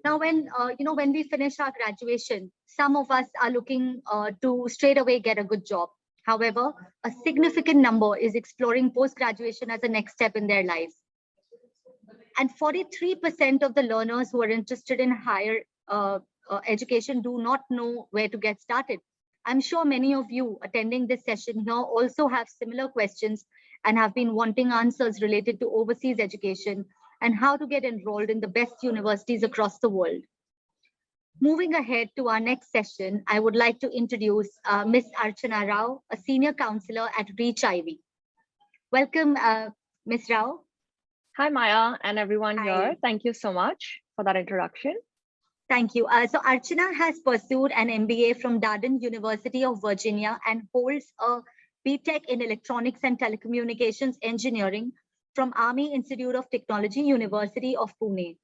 Now, when we finish our graduation, some of us are looking to straight away get a good job. However, a significant number is exploring post-graduation as a next step in their lives. And 43% of the learners who are interested in higher education do not know where to get started. I'm sure many of you attending this session here also have similar questions and have been wanting answers related to overseas education and how to get enrolled in the best universities across the world. Moving ahead to our next session, I would like to introduce Ms. Archana Rao, a senior counselor at ReachIvy. Welcome, Ms. Rao. Hi, Maya, and everyone here. Thank you so much for that introduction. Thank you. So Archana has pursued an MBA from Darden University of Virginia and holds a BTech in Electronics and Telecommunications Engineering from Army Institute of Technology, University of Pune.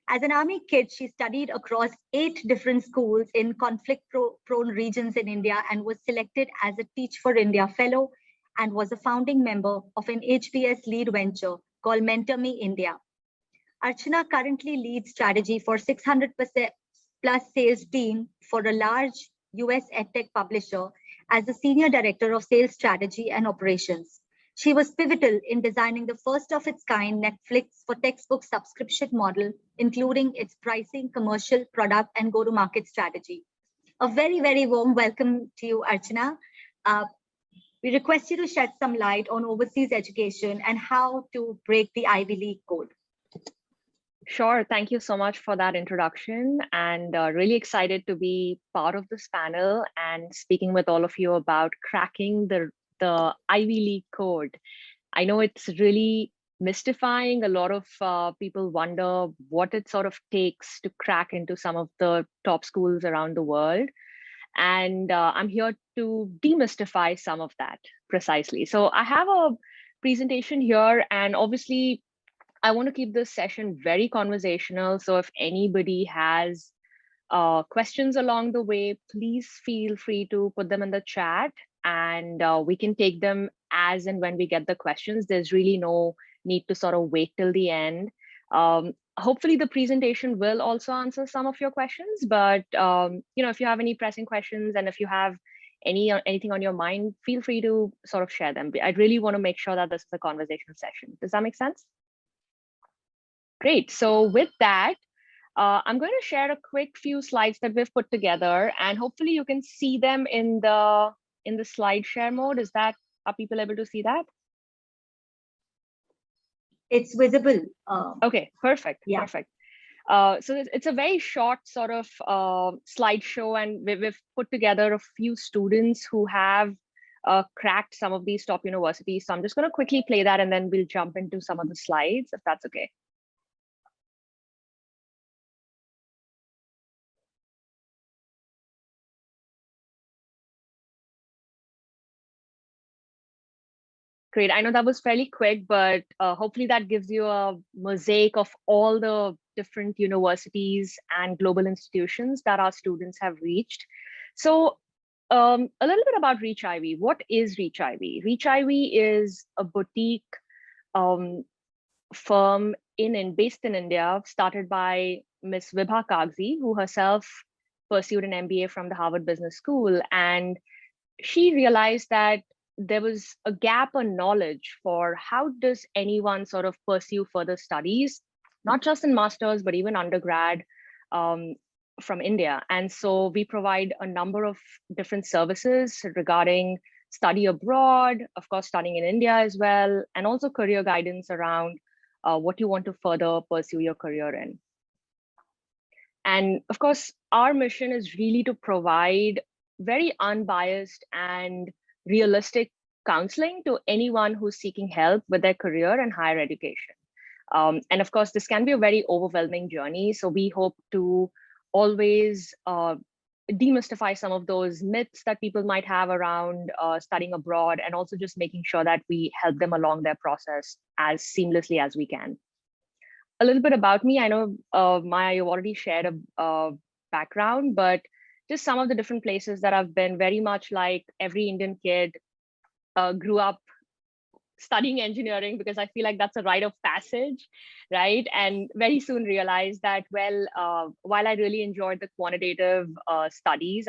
As an Army kid, she studied across 8 different schools in conflict-prone regions in India and was selected as a Teach for India Fellow and was a founding member of an HBS lead venture called Mentor Me India. Archana currently leads strategy for 600+ sales team for a large US EdTech publisher as the Senior Director of Sales Strategy and Operations. She was pivotal in designing the first of its kind Netflix for textbook subscription model, including its pricing, commercial, product, and go-to-market strategy. A very, very warm welcome to you, Archana. We request you to shed some light on overseas education and how to break the Ivy League code. Sure. Thank you so much for that introduction, and really excited to be part of this panel and speaking with all of you about cracking the Ivy League code. I know it's really mystifying. A lot of people wonder what it sort of takes to crack into some of the top schools around the world. And I'm here to demystify some of that precisely. So I have a presentation here, and obviously I want to keep this session very conversational. So if anybody has questions along the way, please feel free to put them in the chat, and we can take them as and when we get the questions. There's really no need to sort of wait till the end. Hopefully the presentation will also answer some of your questions, but if you have any pressing questions and if you have anything on your mind, feel free to sort of share them. I'd really want to make sure that this is a conversation session. Does that make sense? Great. So with that, I'm going to share a quick few slides that we've put together, and hopefully you can see them in the slide share mode. Are people able to see that? It's visible. Okay, perfect. Yeah. Perfect. So it's a very short sort of slideshow, and we've put together a few students who have cracked some of these top universities. So I'm just going to quickly play that, and then we'll jump into some of the slides, if that's okay. Great. I know that was fairly quick, but hopefully that gives you a mosaic of all the different universities and global institutions that our students have reached. So a little bit about ReachIvy. What is ReachIvy? ReachIvy is a boutique firm based in India, started by Ms. Vibha Kagzi, who herself pursued an MBA from the Harvard Business School. And she realized that there was a gap in knowledge for how does anyone sort of pursue further studies, not just in master's, but even undergrad from India. And so we provide a number of different services regarding study abroad, of course, studying in India as well, and also career guidance around what you want to further pursue your career in. And of course, our mission is really to provide very unbiased and realistic counseling to anyone who's seeking help with their career and higher education. And of course, this can be a very overwhelming journey. So we hope to always demystify some of those myths that people might have around studying abroad, and also just making sure that we help them along their process as seamlessly as we can. A little bit about me. I know Maya, you already shared a background, but just some of the different places that I've been. Very much like every Indian kid, grew up studying engineering because I feel like that's a rite of passage, right? And very soon realized that, well, while I really enjoyed the quantitative studies,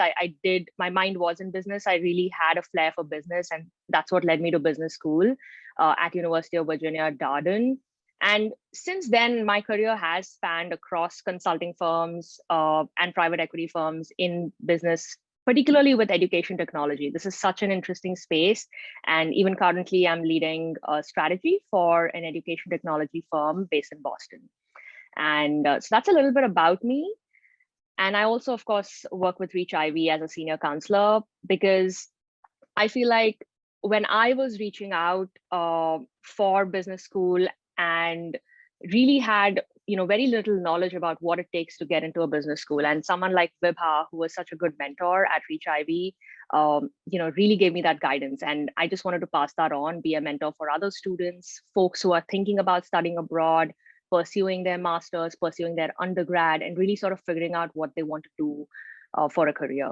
my mind was in business. I really had a flair for business, and that's what led me to business school at University of Virginia, Darden. And since then, my career has spanned across consulting firms and private equity firms in business, particularly with education technology. This is such an interesting space. And even currently, I'm leading a strategy for an education technology firm based in Boston. And so that's a little bit about me. And I also, of course, work with ReachIvy as a senior counselor, because I feel like when I was reaching out for business school and really had very little knowledge about what it takes to get into a business school, and someone like Vibha, who was such a good mentor at ReachIvy, really gave me that guidance. And I just wanted to pass that on, be a mentor for other students, folks who are thinking about studying abroad, pursuing their masters, pursuing their undergrad, and really sort of figuring out what they want to do for a career.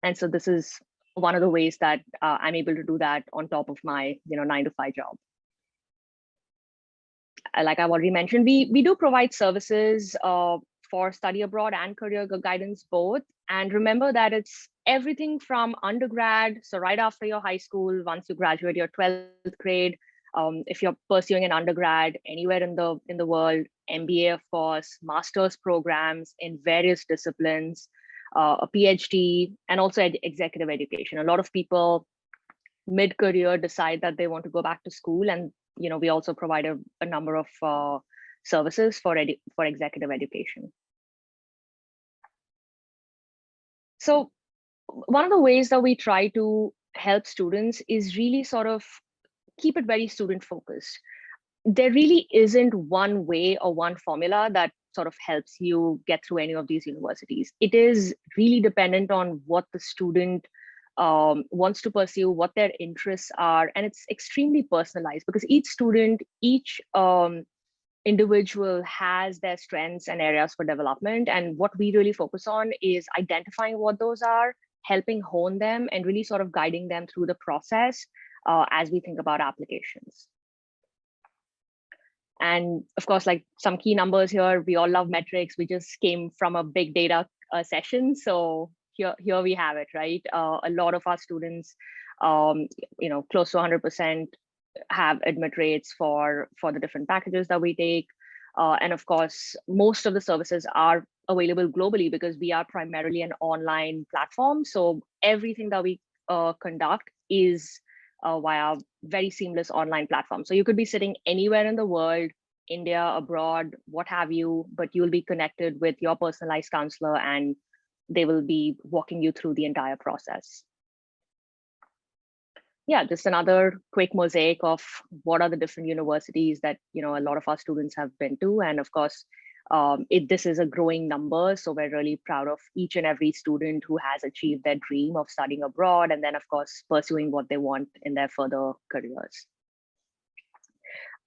And so this is one of the ways that I'm able to do that on top of my 9-to-5 job. Like I've already mentioned, we do provide services for study abroad and career guidance both. And remember that it's everything from undergrad, so right after your high school, once you graduate your 12th grade, if you're pursuing an undergrad anywhere in the world, MBA, of course, master's programs in various disciplines, a PhD, and also executive education. A lot of people mid-career decide that they want to go back to school, and we also provide a number of services for executive education. So one of the ways that we try to help students is really sort of keep it very student focused. There really isn't one way or one formula that sort of helps you get through any of these universities. It is really dependent on what the student wants to pursue, what their interests are, and it's extremely personalized because each student, each individual has their strengths and areas for development. And what we really focus on is identifying what those are, helping hone them, and really sort of guiding them through the process as we think about applications. And of course, like some key numbers here, we all love metrics. We just came from a big data session. So here we have it, right? A lot of our students, close to 100% have admit rates for the different packages that we take. And of course, most of the services are available globally because we are primarily an online platform. So everything that we conduct is via very seamless online platform. So you could be sitting anywhere in the world, India, abroad, what have you, but you'll be connected with your personalized counselor and they will be walking you through the entire process. Yeah, just another quick mosaic of what are the different universities that a lot of our students have been to. And of course, this is a growing number. So we're really proud of each and every student who has achieved their dream of studying abroad and then, of course, pursuing what they want in their further careers.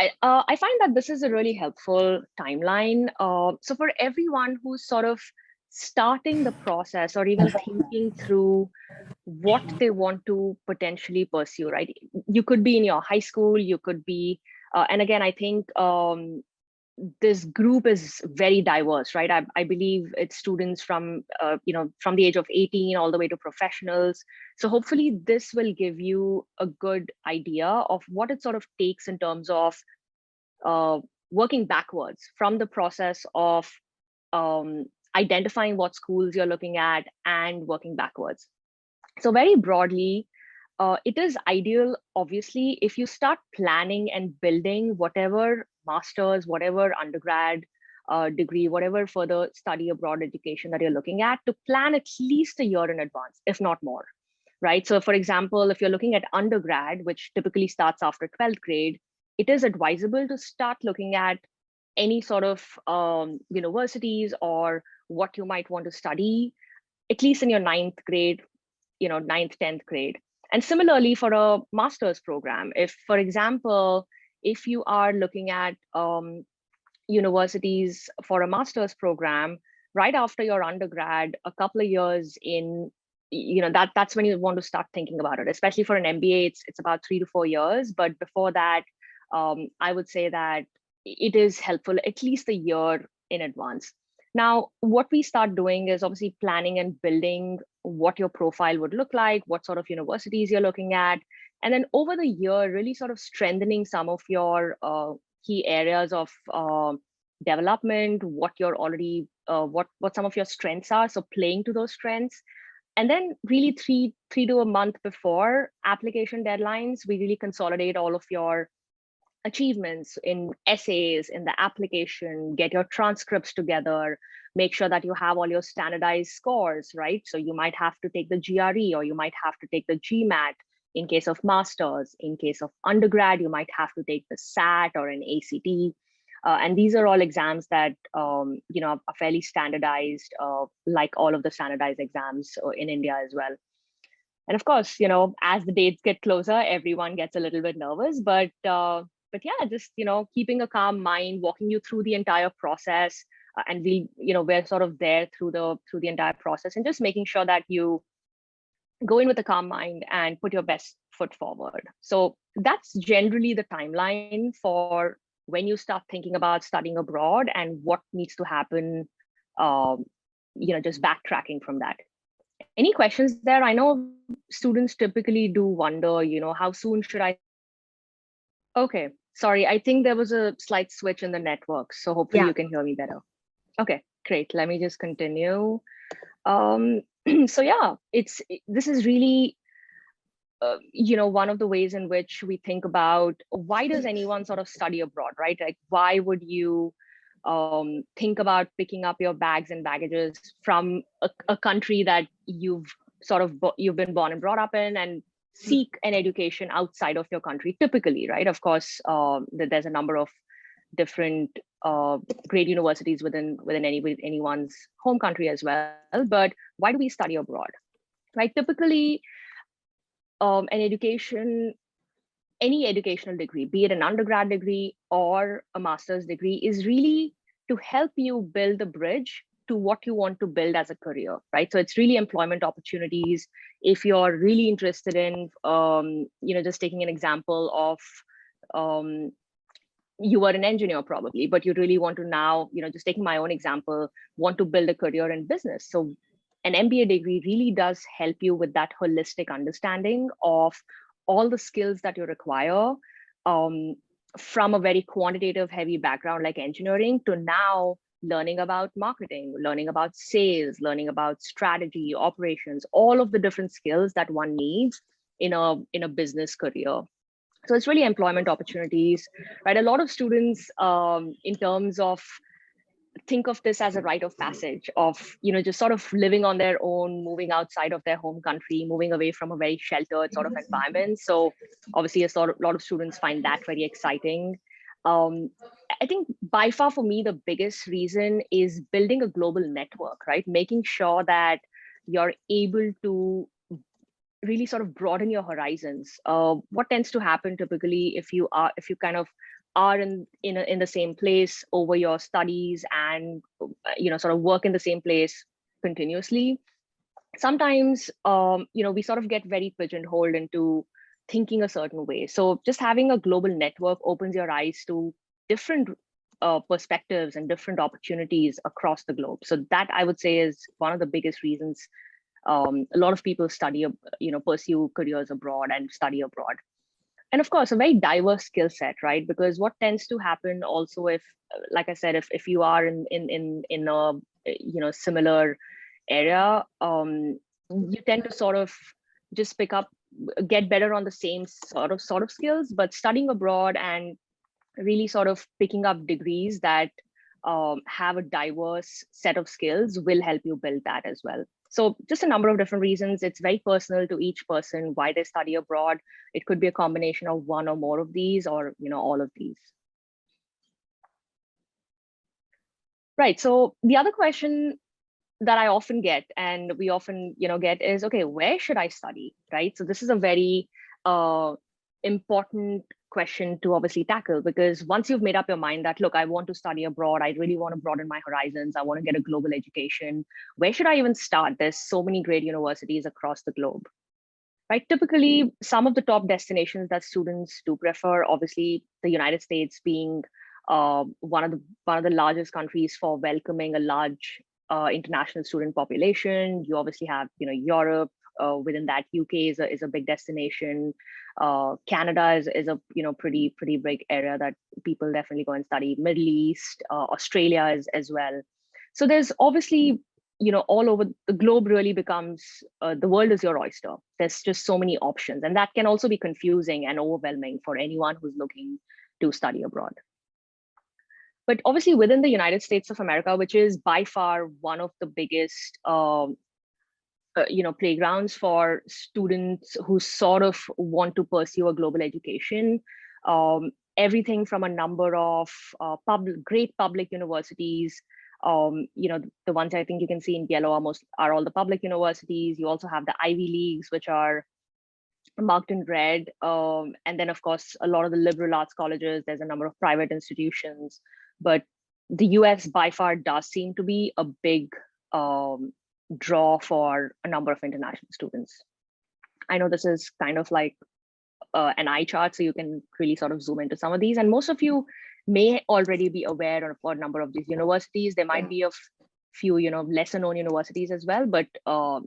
I find that this is a really helpful timeline. So for everyone who's sort of starting the process or even thinking through what they want to potentially pursue, right? You could be in your high school, you could be, and again, I think this group is very diverse, right? I believe it's students from, from the age of 18 all the way to professionals. So hopefully this will give you a good idea of what it sort of takes in terms of working backwards from the process of identifying what schools you're looking at and working backwards. So very broadly, it is ideal, obviously, if you start planning and building whatever master's, whatever undergrad degree, whatever further study abroad education that you're looking at, to plan at least a year in advance, if not more, right? So for example, if you're looking at undergrad, which typically starts after 12th grade, it is advisable to start looking at any sort of universities or what you might want to study, at least in your 9th grade, 9th, 10th grade. And similarly for a master's program, if, for example, if you are looking at universities for a master's program, right after your undergrad, a couple of years in that's when you want to start thinking about it. Especially for an MBA, it's about 3 to 4 years. But before that, I would say that it is helpful at least a year in advance. Now, what we start doing is obviously planning and building what your profile would look like, what sort of universities you're looking at, and then over the year, really sort of strengthening some of your key areas of development, what you're already, what some of your strengths are. So playing to those strengths. And then really three to a month before application deadlines, we really consolidate all of your achievements in essays, in the application, get your transcripts together, make sure that you have all your standardized scores, right? So you might have to take the GRE, or you might have to take the GMAT in case of masters. In case of undergrad, you might have to take the SAT or an ACT. And these are all exams that are fairly standardized, like all of the standardized exams in India as well. And of course, as the dates get closer, everyone gets a little bit nervous, but yeah, just keeping a calm mind, walking you through the entire process, and we're sort of there through the entire process, and just making sure that you go in with a calm mind and put your best foot forward. So that's generally the timeline for when you start thinking about studying abroad and what needs to happen, just backtracking from that. Any questions there? I know students typically do wonder, how soon should I? Okay, sorry, I think there was a slight switch in the network, so hopefully you can hear me better. Okay, great. Let me just continue. So yeah, this is really one of the ways in which we think about why does anyone sort of study abroad, right? Like, why would you think about picking up your bags and baggages from a country that you've been born and brought up in, and seek an education outside of your country typically, right? Of course, there's a number of different great universities within anyone's home country as well. But why do we study abroad, right? Typically, any educational degree, be it an undergrad degree or a master's degree, is really to help you build a bridge to what you want to build as a career, right? So it's really employment opportunities. If you're really interested in, just taking an example of, you were an engineer probably, but you really want to now, just taking my own example, want to build a career in business. So an MBA degree really does help you with that holistic understanding of all the skills that you require, from a very quantitative heavy background like engineering to now learning about marketing, learning about sales, learning about strategy, operations, all of the different skills that one needs in a business career. So it's really employment opportunities, right? A lot of students, in terms of, think of this as a rite of passage of, just sort of living on their own, moving outside of their home country, moving away from a very sheltered sort of environment. So obviously a lot of students find that very exciting. I think by far for me, the biggest reason is building a global network, right? Making sure that you're able to really sort of broaden your horizons. What tends to happen typically if you kind of are in the same place over your studies and sort of work in the same place continuously, sometimes we sort of get very pigeonholed into thinking a certain way. So just having a global network opens your eyes to different perspectives and different opportunities across the globe. So that, I would say, is one of the biggest reasons a lot of people study, pursue careers abroad and study abroad. And of course, a very diverse skill set, right? Because what tends to happen also, if, like I said, if you are in a similar area, you tend to sort of just get better on the same sort of skills. But studying abroad and really sort of picking up degrees that have a diverse set of skills will help you build that as well. So just a number of different reasons. It's very personal to each person why they study abroad. It could be a combination of one or more of these, or all of these. Right. So the other question that I often get, and we often get, is, okay, where should I study, right? So this is a very important question to obviously tackle, because once you've made up your mind that, look, I want to study abroad, I really want to broaden my horizons, I want to get a global education, where should I even start? There's so many great universities across the globe, right? Typically, some of the top destinations that students do prefer, obviously the United States being one of the largest countries for welcoming a large international student population. You obviously have, Europe. Within that, UK is a big destination. Canada is a pretty big area that people definitely go and study. Middle East, Australia as well. So there's obviously, all over the globe really becomes the world is your oyster. There's just so many options, and that can also be confusing and overwhelming for anyone who's looking to study abroad. But obviously within the United States of America, which is by far one of the biggest playgrounds for students who sort of want to pursue a global education. Everything from a number of great public universities. The ones I think you can see in yellow are all the public universities. You also have the Ivy Leagues, which are marked in red. And then, of course, a lot of the liberal arts colleges. There's a number of private institutions. But the US by far does seem to be a big draw for a number of international students. I know this is kind of like an eye chart, so you can really sort of zoom into some of these. And most of you may already be aware of a number of these universities. There might be a few, lesser known universities as well, but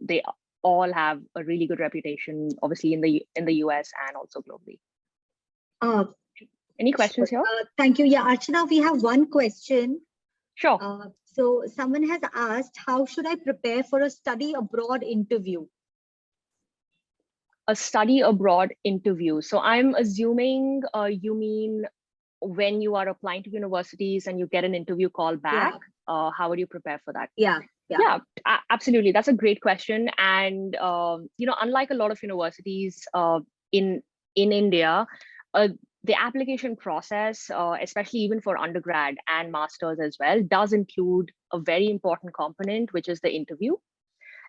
they all have a really good reputation, obviously in the US and also globally. Any questions here? Thank you. Yeah, Archana, we have one question. Sure. So someone has asked, how should I prepare for a study abroad interview? A study abroad interview. So I'm assuming you mean when you are applying to universities and you get an interview call back. Yeah. How would you prepare for that? Yeah, absolutely. That's a great question. And unlike a lot of universities in India, the application process, especially even for undergrad and masters as well, does include a very important component, which is the interview.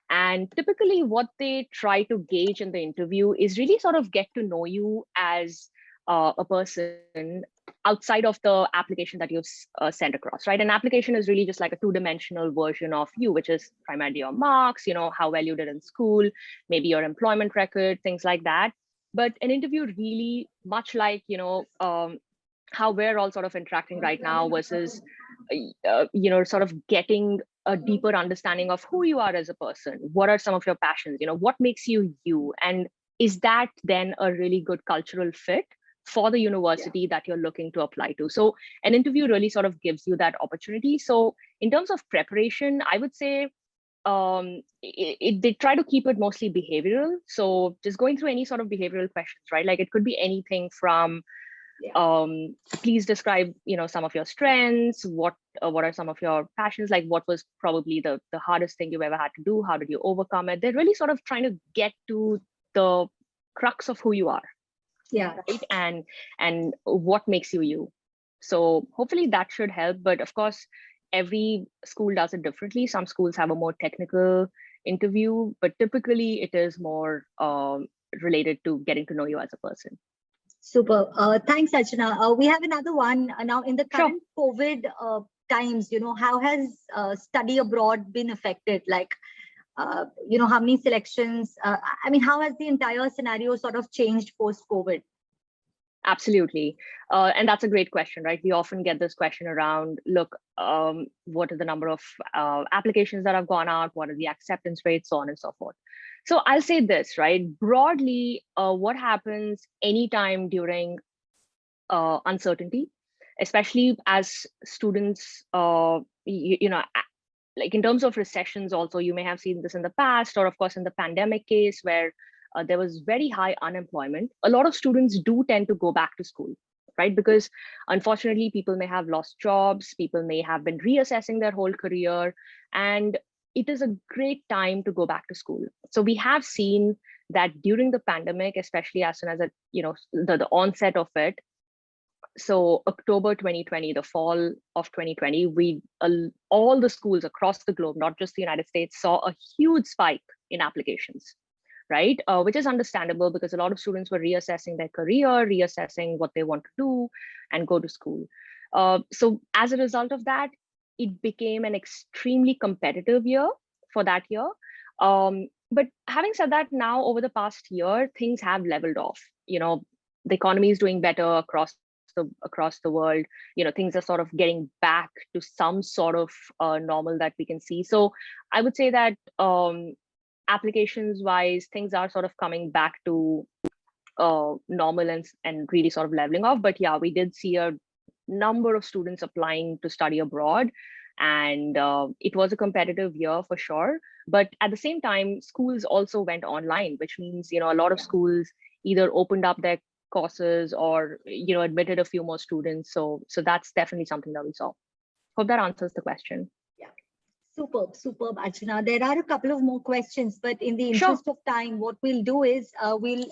And typically what they try to gauge in the interview is really sort of get to know you as a person outside of the application that you've sent across, right? An application is really just like a two-dimensional version of you, which is primarily your marks, how well you did in school, maybe your employment record, things like that. But an interview really, much like, how we're all sort of interacting right now versus, sort of getting a deeper understanding of who you are as a person. What are some of your passions? What makes you you? And is that then a really good cultural fit for the university that you're looking to apply to? So an interview really sort of gives you that opportunity. So in terms of preparation, I would say, they try to keep it mostly behavioral. So just going through any sort of behavioral questions, right? Like it could be anything from, please describe, some of your strengths. What are some of your passions? Like what was probably the hardest thing you've ever had to do? How did you overcome it? They're really sort of trying to get to the crux of who you are. Yeah. Right? And what makes you you. So hopefully that should help. But of course, every school does it differently. Some schools have a more technical interview, but typically it is more related to getting to know you as a person. Super. Thanks, Archana. We have another one now in the current COVID times. How has study abroad been affected? Like, how many selections? How has the entire scenario sort of changed post-COVID? Absolutely. And that's a great question, right? We often get this question around, look, what are the number of applications that have gone out? What are the acceptance rates, so on and so forth. So I'll say this, right? Broadly, what happens anytime during uncertainty, especially as students, like in terms of recessions also, you may have seen this in the past, or of course in the pandemic case where there was very high unemployment. A lot of students do tend to go back to school, right? Because unfortunately, people may have lost jobs, people may have been reassessing their whole career, and it is a great time to go back to school. So we have seen that during the pandemic, especially as soon as the onset of it. So October 2020, the fall of 2020, all the schools across the globe, not just the United States, saw a huge spike in applications. right? Which is understandable because a lot of students were reassessing their career, reassessing what they want to do and go to school. So as a result of that, it became an extremely competitive year for that year. But having said that, now over the past year, things have leveled off. The economy is doing better across the world. Things are sort of getting back to some sort of normal that we can see. So I would say that applications wise, things are sort of coming back to normal and really sort of leveling off. But yeah, we did see a number of students applying to study abroad, and it was a competitive year for sure. But at the same time, schools also went online, which means a lot of schools either opened up their courses or admitted a few more students. So that's definitely something that we saw. Hope that answers the question. Yeah, superb, Archana. There are a couple of more questions, but in the interest of time, what we'll do is we'll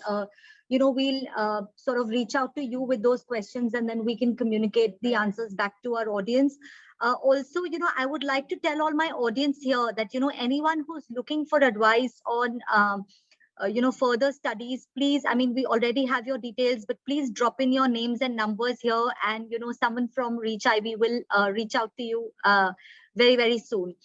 sort of reach out to you with those questions, and then we can communicate the answers back to our audience. Also, I would like to tell all my audience here that, anyone who's looking for advice on, further studies, please, we already have your details, but please drop in your names and numbers here, and, someone from ReachIvy will reach out to you very, very soon.